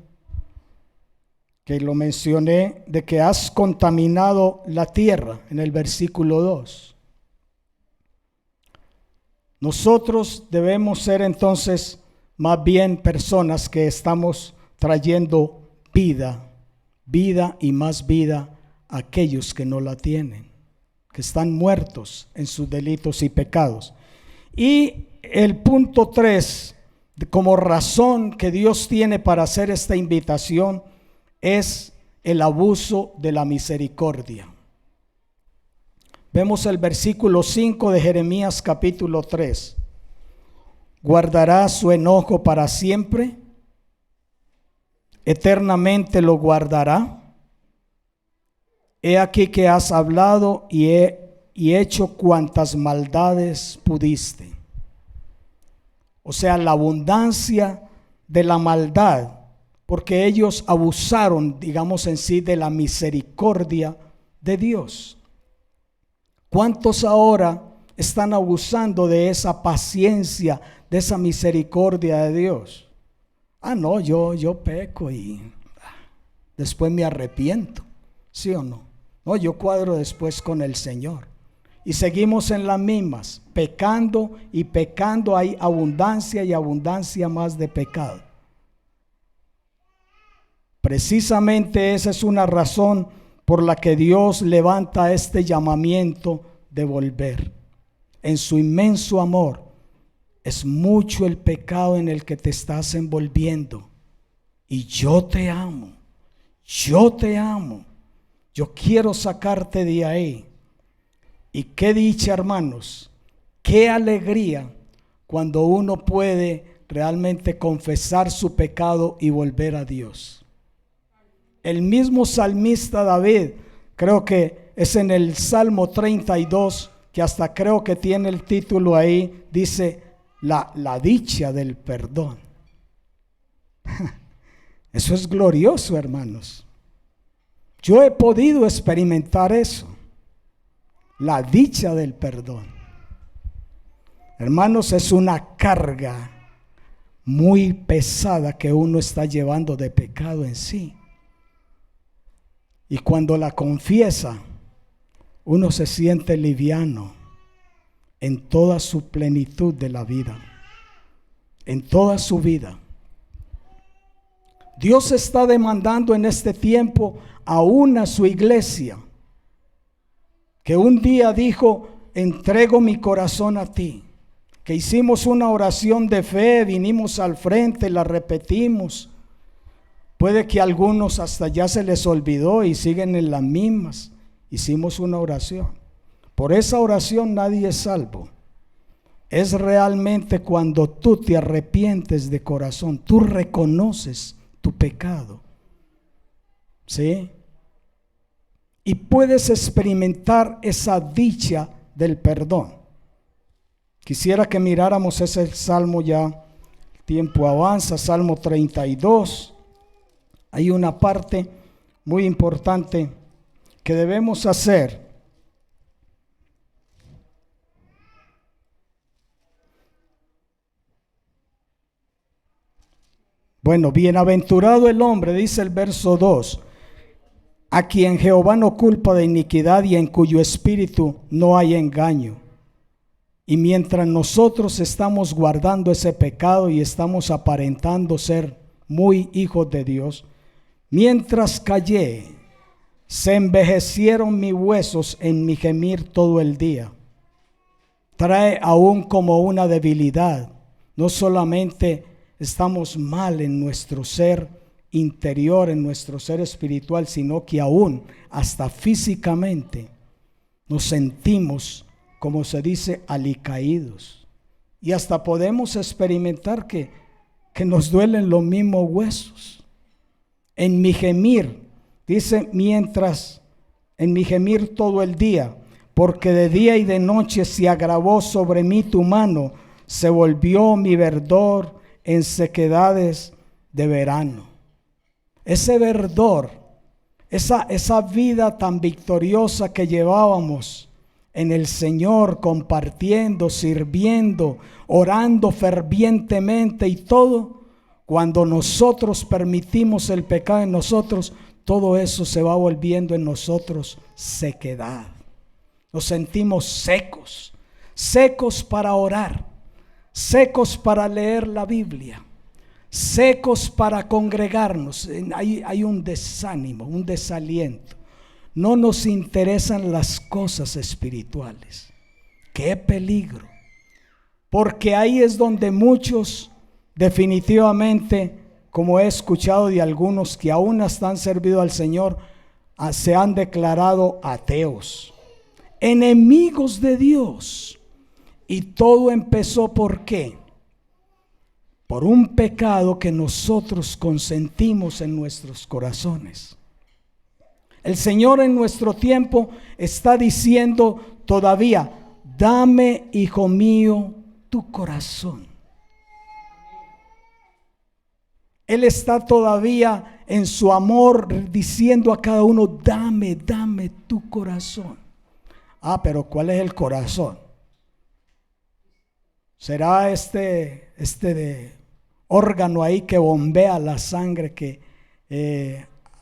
que lo mencioné, de que has contaminado la tierra en el versículo 2. Nosotros debemos ser entonces más bien personas que estamos trayendo vida y más vida a aquellos que no la tienen, que están muertos en sus delitos y pecados. Y el punto 3, como razón que Dios tiene para hacer esta invitación, es el abuso de la misericordia. Vemos el versículo 5 de Jeremías capítulo 3. ¿Guardará su enojo para siempre? ¿Eternamente lo guardará? He aquí que has hablado y hecho cuantas maldades pudiste. O sea, la abundancia de la maldad, porque ellos abusaron, digamos en sí, de la misericordia de Dios. ¿Cuántos ahora están abusando de esa paciencia, de esa misericordia de Dios? No, yo peco y después me arrepiento, ¿sí o no? No, yo cuadro después con el Señor. Y seguimos en las mismas, pecando y pecando. Hay abundancia y abundancia más de pecado. Precisamente esa es una razón por la que Dios levanta este llamamiento de volver. En su inmenso amor, es mucho el pecado en el que te estás envolviendo. Y yo te amo, yo quiero sacarte de ahí. Y qué dicha, hermanos, qué alegría cuando uno puede realmente confesar su pecado y volver a Dios. El mismo salmista David, creo que es en el Salmo 32, que hasta creo que tiene el título ahí, dice la dicha del perdón. Eso es glorioso, hermanos. Yo he podido experimentar eso, la dicha del perdón. Hermanos, es una carga muy pesada que uno está llevando de pecado en sí. Y cuando la confiesa, uno se siente liviano en toda su plenitud de la vida, en toda su vida. Dios está demandando en este tiempo aún a su iglesia, que un día dijo: entrego mi corazón a ti. Que hicimos una oración de fe, vinimos al frente, la repetimos. Puede que a algunos hasta ya se les olvidó y siguen en las mismas. Hicimos una oración. Por esa oración nadie es salvo. Es realmente cuando tú te arrepientes de corazón, tú reconoces tu pecado, ¿sí? Y puedes experimentar esa dicha del perdón. Quisiera que miráramos ese salmo, ya el tiempo avanza, Salmo 32. Hay una parte muy importante que debemos hacer. Bueno, bienaventurado el hombre, dice el verso 2, a quien Jehová no culpa de iniquidad y en cuyo espíritu no hay engaño. Y mientras nosotros estamos guardando ese pecado y estamos aparentando ser muy hijos de Dios, mientras callé, se envejecieron mis huesos en mi gemir todo el día. Trae aún como una debilidad. No solamente estamos mal en nuestro ser interior, en nuestro ser espiritual, sino que aún hasta físicamente nos sentimos, como se dice, alicaídos. Y hasta podemos experimentar que nos duelen los mismos huesos. En mi gemir, dice, mientras en mi gemir todo el día, porque de día y de noche se agravó sobre mí tu mano, se volvió mi verdor en sequedades de verano. Ese verdor, esa vida tan victoriosa que llevábamos en el Señor, compartiendo, sirviendo, orando fervientemente y todo, cuando nosotros permitimos el pecado en nosotros, todo eso se va volviendo en nosotros sequedad. Nos sentimos secos, secos para orar, secos para leer la Biblia, secos para congregarnos. Hay un desánimo, un desaliento. No nos interesan las cosas espirituales. ¡Qué peligro! Porque ahí es donde muchos definitivamente, como he escuchado de algunos que aún hasta han servido al Señor, se han declarado ateos, enemigos de Dios. Y todo empezó ¿por qué? Por un pecado que nosotros consentimos en nuestros corazones. El Señor en nuestro tiempo está diciendo todavía: dame, hijo mío, tu corazón. Él está todavía en su amor diciendo a cada uno: dame tu corazón. Pero ¿cuál es el corazón? ¿Será este órgano ahí que bombea la sangre, que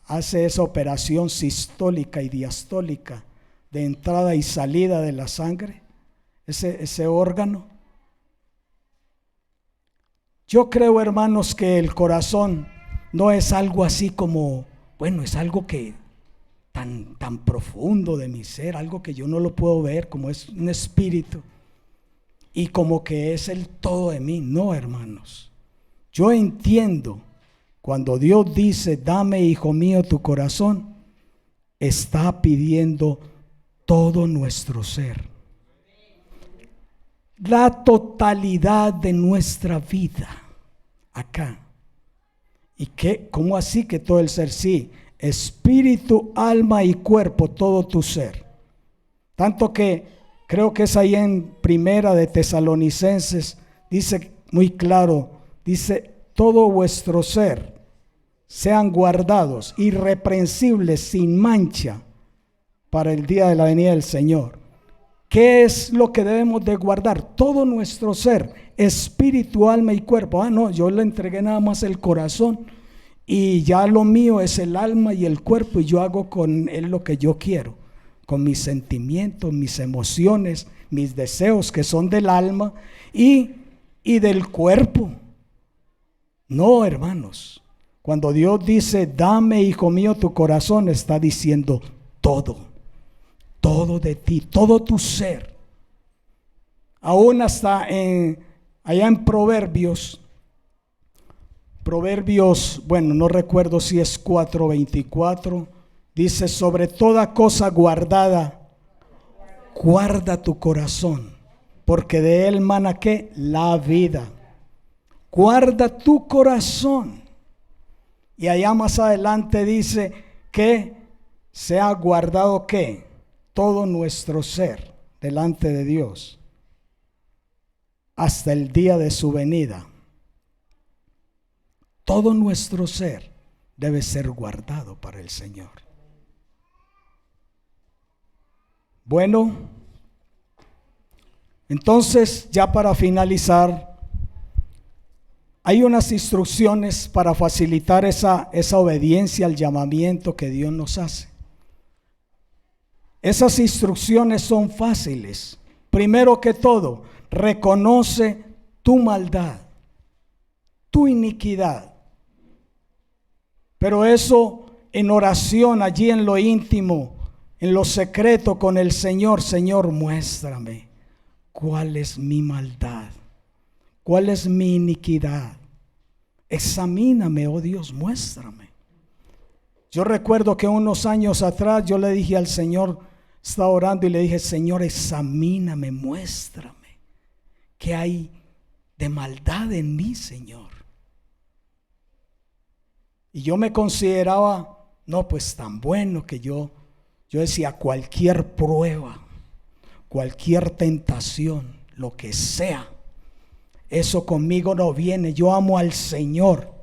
hace esa operación sistólica y diastólica de entrada y salida de la sangre? Ese órgano. Yo creo, hermanos, que el corazón no es algo así como, bueno, es algo que tan profundo de mi ser, algo que yo no lo puedo ver, como es un espíritu y como que es el todo de mí. No, hermanos, yo entiendo cuando Dios dice: dame, hijo mío, tu corazón, está pidiendo todo nuestro ser. La totalidad de nuestra vida acá. ¿Y qué? ¿Cómo así que todo el ser? Sí, espíritu, alma y cuerpo, todo tu ser. Tanto que creo que es ahí en Primera de Tesalonicenses, dice muy claro, dice, todo vuestro ser sean guardados, irreprensibles, sin mancha, para el día de la venida del Señor. ¿Qué es lo que debemos de guardar? Todo nuestro ser, espíritu, alma y cuerpo. Ah, no, yo le entregué nada más el corazón y ya lo mío es el alma y el cuerpo y yo hago con él lo que yo quiero, con mis sentimientos, mis emociones, mis deseos que son del alma y del cuerpo. No, hermanos, cuando Dios dice, dame, hijo mío, tu corazón, está diciendo todo de ti, todo tu ser. Aún hasta allá en Proverbios, bueno, no recuerdo si es 4:24, dice, sobre toda cosa guardada, guarda tu corazón, porque de él mana ¿qué? La vida. Guarda tu corazón. Y allá más adelante dice que se ha guardado ¿qué? Todo nuestro ser delante de Dios hasta el día de su venida. Todo nuestro ser debe ser guardado para el Señor. Bueno, entonces ya para finalizar, hay unas instrucciones para facilitar esa obediencia al llamamiento que Dios nos hace. Esas instrucciones son fáciles. Primero que todo, reconoce tu maldad, tu iniquidad. Pero eso en oración, allí en lo íntimo, en lo secreto con el Señor. Señor, muéstrame cuál es mi maldad, cuál es mi iniquidad. Examíname, oh Dios, muéstrame. Yo recuerdo que unos años atrás yo le dije al Señor, estaba orando y le dije, Señor, examíname, muéstrame qué hay de maldad en mí, Señor. Y yo me consideraba, no, pues tan bueno que yo decía, cualquier prueba, cualquier tentación, lo que sea, eso conmigo no viene. Yo amo al Señor.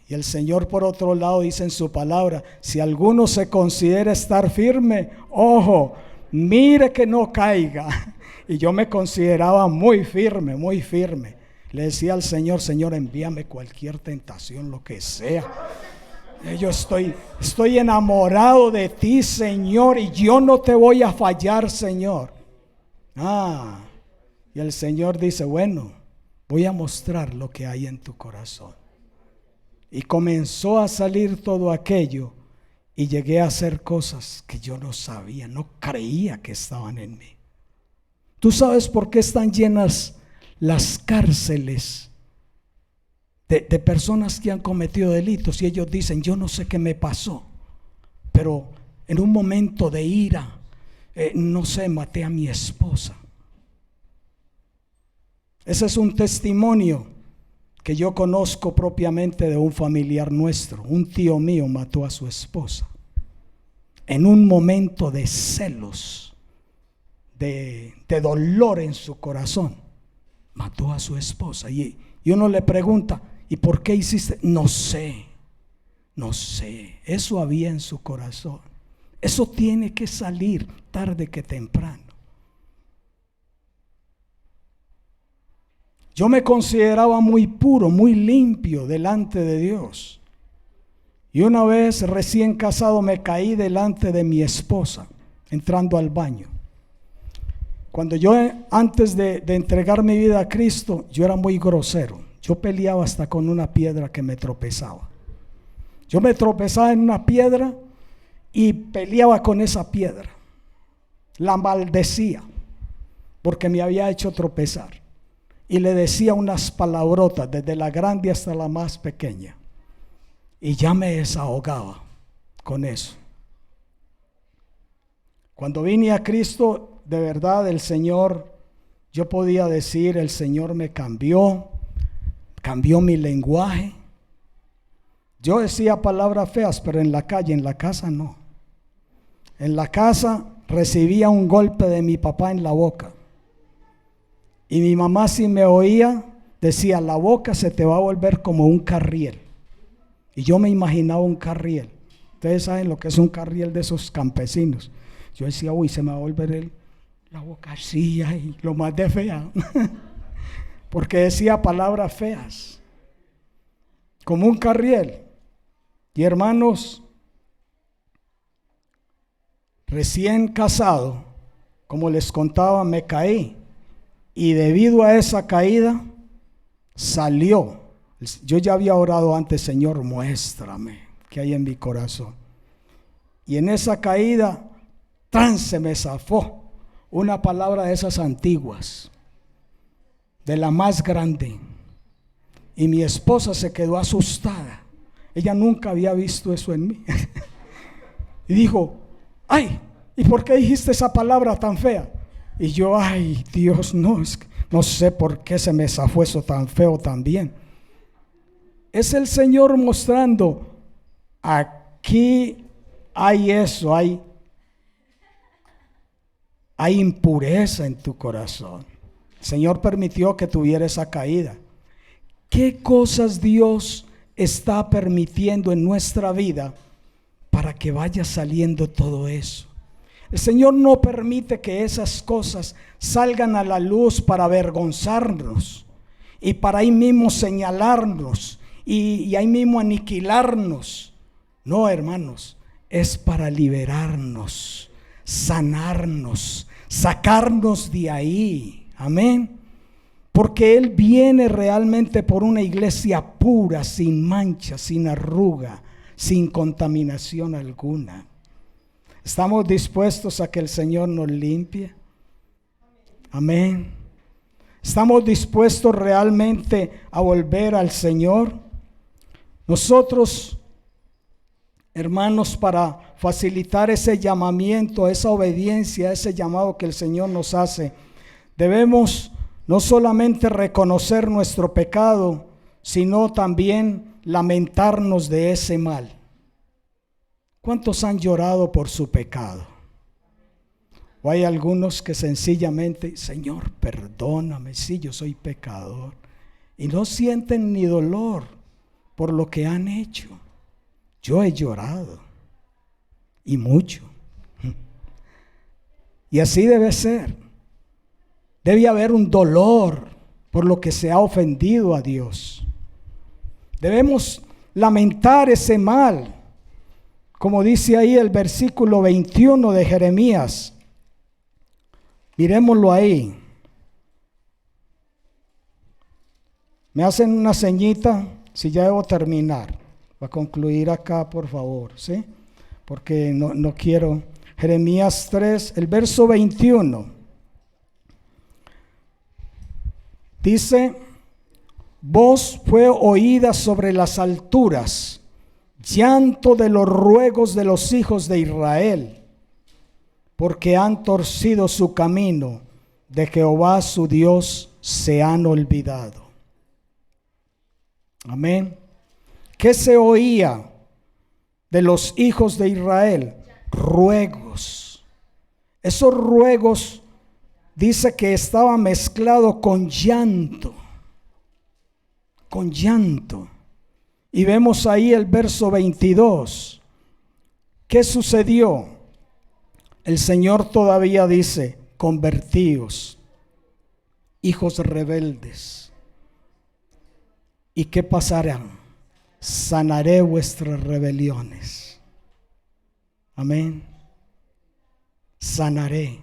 Y el Señor por otro lado dice en su palabra, si alguno se considera estar firme, ojo, mire que no caiga. Y yo me consideraba muy firme, muy firme. Le decía al Señor, Señor, envíame cualquier tentación, lo que sea. Yo estoy enamorado de ti, Señor, y yo no te voy a fallar, Señor. Y el Señor dice, bueno, voy a mostrar lo que hay en tu corazón. Y comenzó a salir todo aquello y llegué a hacer cosas que yo no sabía, no creía que estaban en mí. ¿Tú sabes por qué están llenas las cárceles de personas que han cometido delitos? Y ellos dicen, yo no sé qué me pasó, pero en un momento de ira, no sé, maté a mi esposa. Ese es un testimonio que yo conozco propiamente de un familiar nuestro. Un tío mío mató a su esposa en un momento de celos, de dolor en su corazón. Mató a su esposa y uno le pregunta, ¿y por qué hiciste? No sé, eso había en su corazón. Eso tiene que salir tarde que temprano. Yo me consideraba muy puro, muy limpio delante de Dios. Y una vez recién casado me caí delante de mi esposa, entrando al baño. Cuando yo, antes de entregar mi vida a Cristo, yo era muy grosero. Yo peleaba hasta con una piedra que me tropezaba. Yo me tropezaba en una piedra y peleaba con esa piedra. La maldecía porque me había hecho tropezar. Y le decía unas palabrotas, desde la grande hasta la más pequeña. Y ya me desahogaba con eso. Cuando vine a Cristo, de verdad el Señor, yo podía decir, el Señor me cambió mi lenguaje. Yo decía palabras feas, pero en la calle, en la casa no. En la casa recibía un golpe de mi papá en la boca. Y mi mamá, si me oía, decía, la boca se te va a volver como un carriel. Y yo me imaginaba un carriel. Ustedes saben lo que es un carriel de esos campesinos. Yo decía, uy, se me va a volver la boca así, y lo más de fea. Porque decía palabras feas, como un carriel. Y hermanos, recién casado, como les contaba, me caí. Y debido a esa caída, salió. Yo ya había orado antes, Señor, muéstrame qué hay en mi corazón. Y en esa caída, se me zafó una palabra de esas antiguas, de la más grande. Y mi esposa se quedó asustada. Ella nunca había visto eso en mí. Y dijo, ay, ¿y por qué dijiste esa palabra tan fea? Y yo, ay, Dios, no sé por qué se me zafó eso tan feo también. Es el Señor mostrando, aquí hay eso, hay impureza en tu corazón. El Señor permitió que tuviera esa caída. ¿Qué cosas Dios está permitiendo en nuestra vida para que vaya saliendo todo eso? El Señor no permite que esas cosas salgan a la luz para avergonzarnos y para ahí mismo señalarnos y ahí mismo aniquilarnos. No, hermanos, es para liberarnos, sanarnos, sacarnos de ahí. Amén. Porque Él viene realmente por una iglesia pura, sin mancha, sin arruga, sin contaminación alguna. ¿Estamos dispuestos a que el Señor nos limpie? Amén. ¿Estamos dispuestos realmente a volver al Señor? Nosotros, hermanos, para facilitar ese llamamiento, esa obediencia, ese llamado que el Señor nos hace, debemos no solamente reconocer nuestro pecado, sino también lamentarnos de ese mal. ¿Cuántos han llorado por su pecado? O hay algunos que sencillamente, Señor, perdóname, sí, yo soy pecador, y no sienten ni dolor por lo que han hecho. Yo he llorado, y mucho. Y así debe ser. Debe haber un dolor por lo que se ha ofendido a Dios. Debemos lamentar ese mal, como dice ahí el versículo 21 de Jeremías. Miremoslo ahí. Me hacen una señita si ya debo terminar. Va a concluir acá, por favor, ¿sí? Porque no quiero. Jeremías 3, el verso 21. Dice, voz fue oída sobre las alturas, llanto de los ruegos de los hijos de Israel, porque han torcido su camino, de Jehová su Dios se han olvidado. Amén. ¿Qué se oía de los hijos de Israel? Ruegos. Esos ruegos dice que estaba mezclado con llanto. Con llanto. Y vemos ahí el verso 22. ¿Qué sucedió? El Señor todavía dice, convertíos, hijos rebeldes. ¿Y qué pasará? Sanaré vuestras rebeliones. Amén. Sanaré.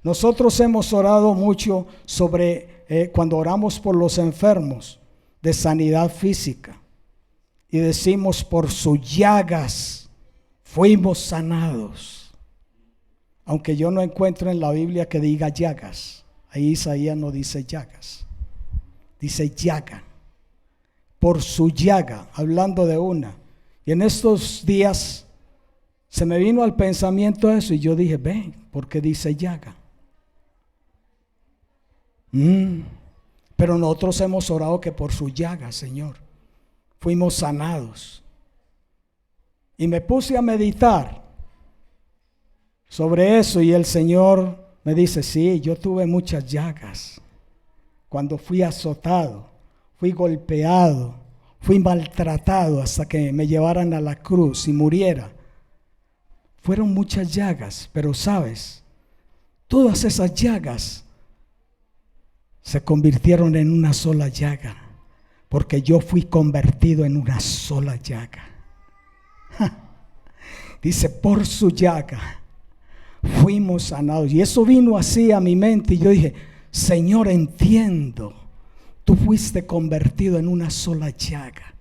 Nosotros hemos orado mucho sobre cuando oramos por los enfermos de sanidad física y decimos, por sus llagas fuimos sanados. Aunque yo no encuentro en la Biblia que diga llagas. Ahí Isaías no dice llagas, dice llaga. Por su llaga, hablando de una. Y en estos días Se me vino al pensamiento eso y yo dije, ve, ¿por qué dice llaga? Pero nosotros hemos orado que por su llaga, Señor, fuimos sanados. Y me puse a meditar sobre eso y el Señor me dice, sí, yo tuve muchas llagas. Cuando fui azotado, fui golpeado, fui maltratado hasta que me llevaran a la cruz y muriera. Fueron muchas llagas, pero sabes, todas esas llagas se convirtieron en una sola llaga, porque yo fui convertido en una sola llaga. Dice, por su llaga fuimos sanados. Y eso vino así a mi mente y yo dije, Señor, entiendo, tú fuiste convertido en una sola llaga.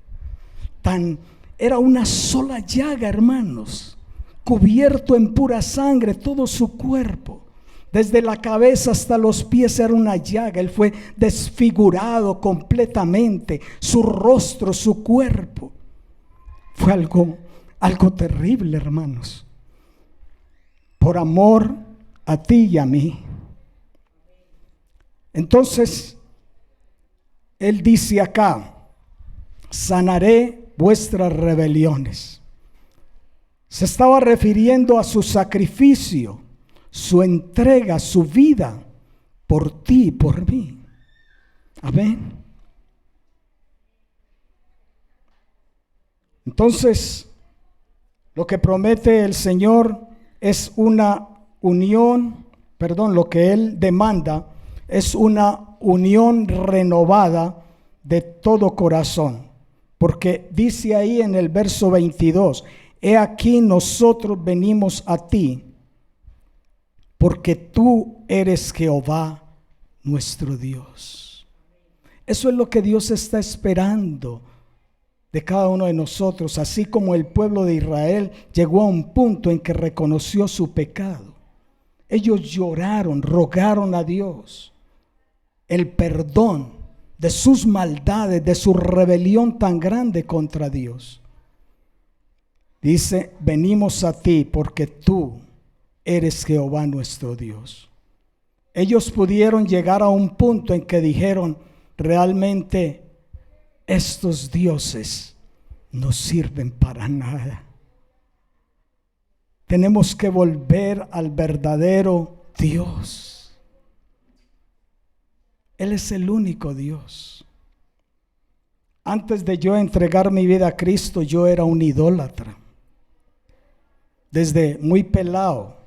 Era una sola llaga, hermanos, cubierto en pura sangre todo su cuerpo. Desde la cabeza hasta los pies era una llaga. Él fue desfigurado completamente, su rostro, su cuerpo. Fue algo terrible, hermanos. Por amor a ti y a mí. Entonces, Él dice acá, sanaré vuestras rebeliones. Se estaba refiriendo a su sacrificio, su entrega, su vida por ti y por mí. Amén. Entonces, lo que promete el Señor es una unión, lo que Él demanda es una unión renovada de todo corazón. Porque dice ahí en el verso 22, he aquí nosotros venimos a ti, porque tú eres Jehová nuestro Dios. Eso es lo que Dios está esperando de cada uno de nosotros, así como el pueblo de Israel llegó a un punto en que reconoció su pecado. Ellos lloraron, rogaron a Dios el perdón de sus maldades, de su rebelión tan grande contra Dios. Dice, venimos a ti porque tú eres Jehová nuestro Dios. Ellos pudieron llegar a un punto en que dijeron, realmente estos dioses no sirven para nada. Tenemos que volver al verdadero Dios. Él es el único Dios. Antes de yo entregar mi vida a Cristo, yo era un idólatra. Desde muy pelado.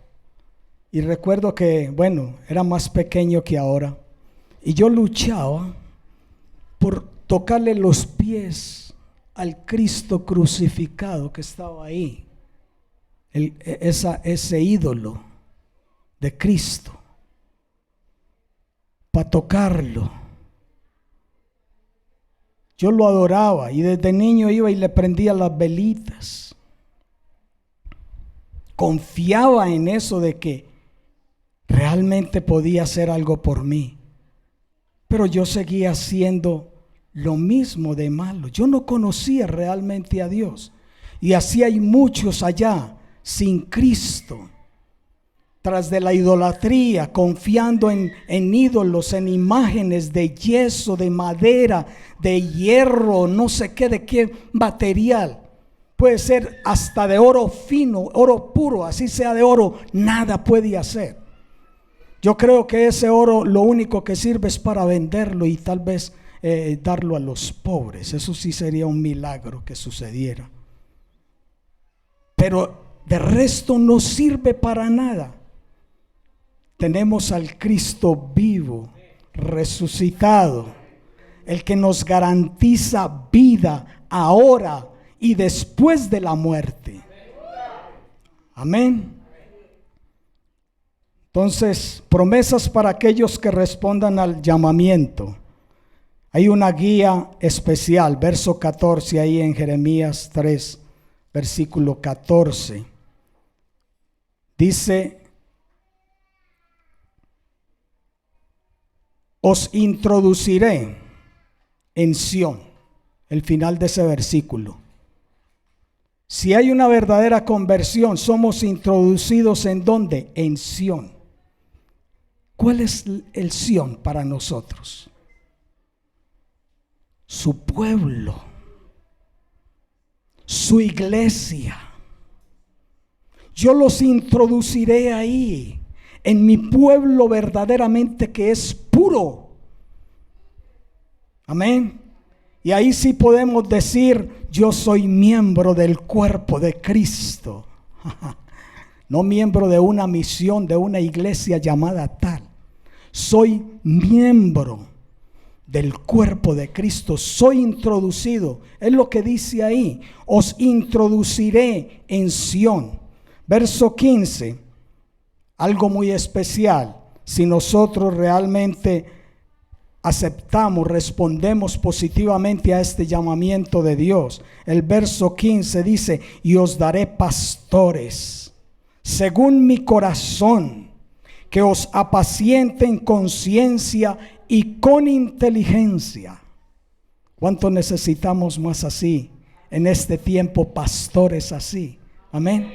Y recuerdo que, era más pequeño que ahora. Y yo luchaba por tocarle los pies al Cristo crucificado que estaba ahí. Ese ídolo de Cristo. Para tocarlo. Yo lo adoraba y desde niño iba y le prendía las velitas. Confiaba en eso de que realmente podía hacer algo por mí. Pero yo seguía haciendo lo mismo de malo. Yo no conocía realmente a Dios. Y así hay muchos allá sin Cristo, tras de la idolatría, confiando en ídolos, en imágenes de yeso, de madera, de hierro, no sé qué, de qué material. Puede ser hasta de oro fino, oro puro, así sea de oro, nada puede hacer. Yo creo que ese oro lo único que sirve es para venderlo y tal vez darlo a los pobres. Eso sí sería un milagro que sucediera. Pero de resto no sirve para nada. Tenemos al Cristo vivo, resucitado, el que nos garantiza vida ahora y después de la muerte. Amén. Entonces, promesas para aquellos que respondan al llamamiento. Hay una guía especial, verso 14 ahí en Jeremías 3, versículo 14. Dice, os introduciré en Sión, el final de ese versículo. Si hay una verdadera conversión, somos introducidos ¿en dónde? En Sión. ¿Cuál es el Sión para nosotros? Su pueblo, su iglesia. Yo los introduciré ahí, en mi pueblo verdaderamente que es puro. Amén. Y ahí sí podemos decir, yo soy miembro del cuerpo de Cristo. No miembro de una misión, de una iglesia llamada tal. Soy miembro del cuerpo de Cristo. Soy introducido. Es lo que dice ahí. Os introduciré en Sión. Verso 15. Algo muy especial. Si nosotros realmente aceptamos, respondemos positivamente a este llamamiento de Dios. El verso 15 dice, y os daré pastores según mi corazón, que os apacienten con ciencia y con inteligencia. ¿Cuánto necesitamos más así en este tiempo? Pastores así. Amén.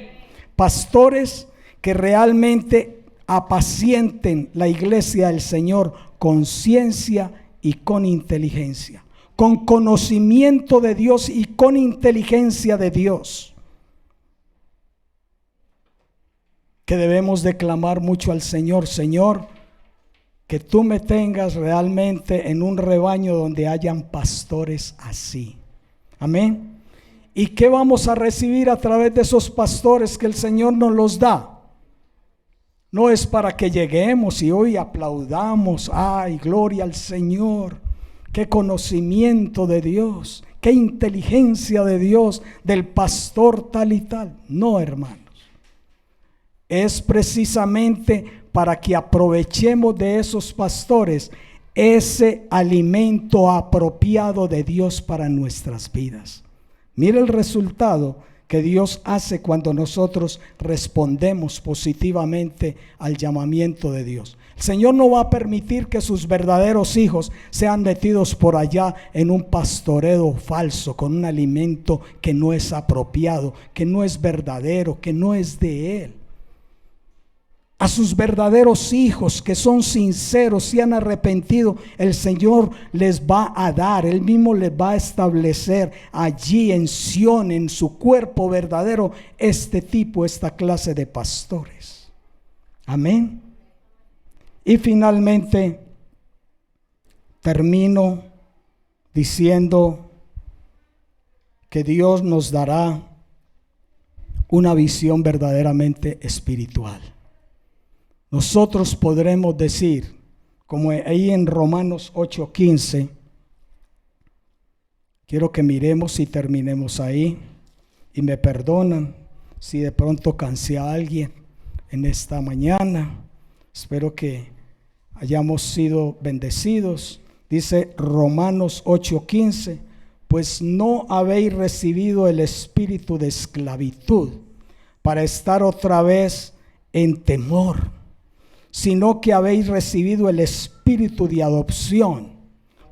Pastores que realmente apacienten la iglesia del Señor con ciencia y con inteligencia, con conocimiento de Dios y con inteligencia de Dios. Que debemos de clamar mucho al Señor: Señor, que tú me tengas realmente en un rebaño donde hayan pastores así. Amén. ¿Y qué vamos a recibir a través de esos pastores que el Señor nos los da? No es para que lleguemos y hoy aplaudamos, ay, gloria al Señor, qué conocimiento de Dios, qué inteligencia de Dios, del pastor tal y tal. No, hermanos, es precisamente para que aprovechemos de esos pastores ese alimento apropiado de Dios para nuestras vidas. Mira el resultado que Dios hace cuando nosotros respondemos positivamente al llamamiento de Dios. El Señor no va a permitir que sus verdaderos hijos sean metidos por allá en un pastoreo falso, con un alimento que no es apropiado, que no es verdadero, que no es de Él. A sus verdaderos hijos que son sinceros, se han arrepentido, el Señor les va a dar, Él mismo les va a establecer allí en Sión, en su cuerpo verdadero, esta clase de pastores. Amén. Y finalmente termino diciendo que Dios nos dará una visión verdaderamente espiritual. Nosotros podremos decir, como ahí en Romanos 8:15, quiero que miremos y terminemos ahí, y me perdonan si de pronto cansé a alguien en esta mañana. Espero que hayamos sido bendecidos. Dice Romanos 8:15, pues no habéis recibido el espíritu de esclavitud para estar otra vez en temor, sino que habéis recibido el espíritu de adopción,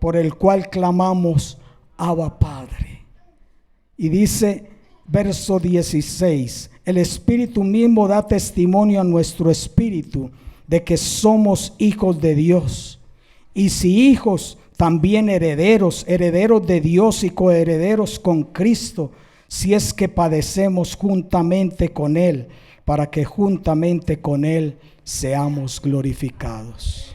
por el cual clamamos, Abba Padre. Y dice, verso 16, el Espíritu mismo da testimonio a nuestro espíritu de que somos hijos de Dios. Y si hijos, también herederos, herederos de Dios y coherederos con Cristo, si es que padecemos juntamente con Él, para que juntamente con Él seamos glorificados.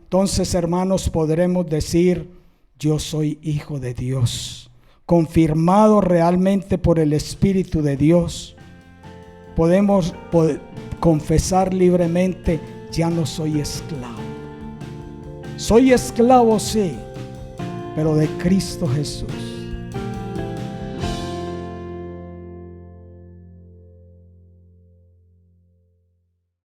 Entonces, hermanos, podremos decir, yo soy hijo de Dios, confirmado realmente por el Espíritu de Dios. Podemos confesar libremente, ya no soy esclavo. Soy esclavo, sí, pero de Cristo Jesús.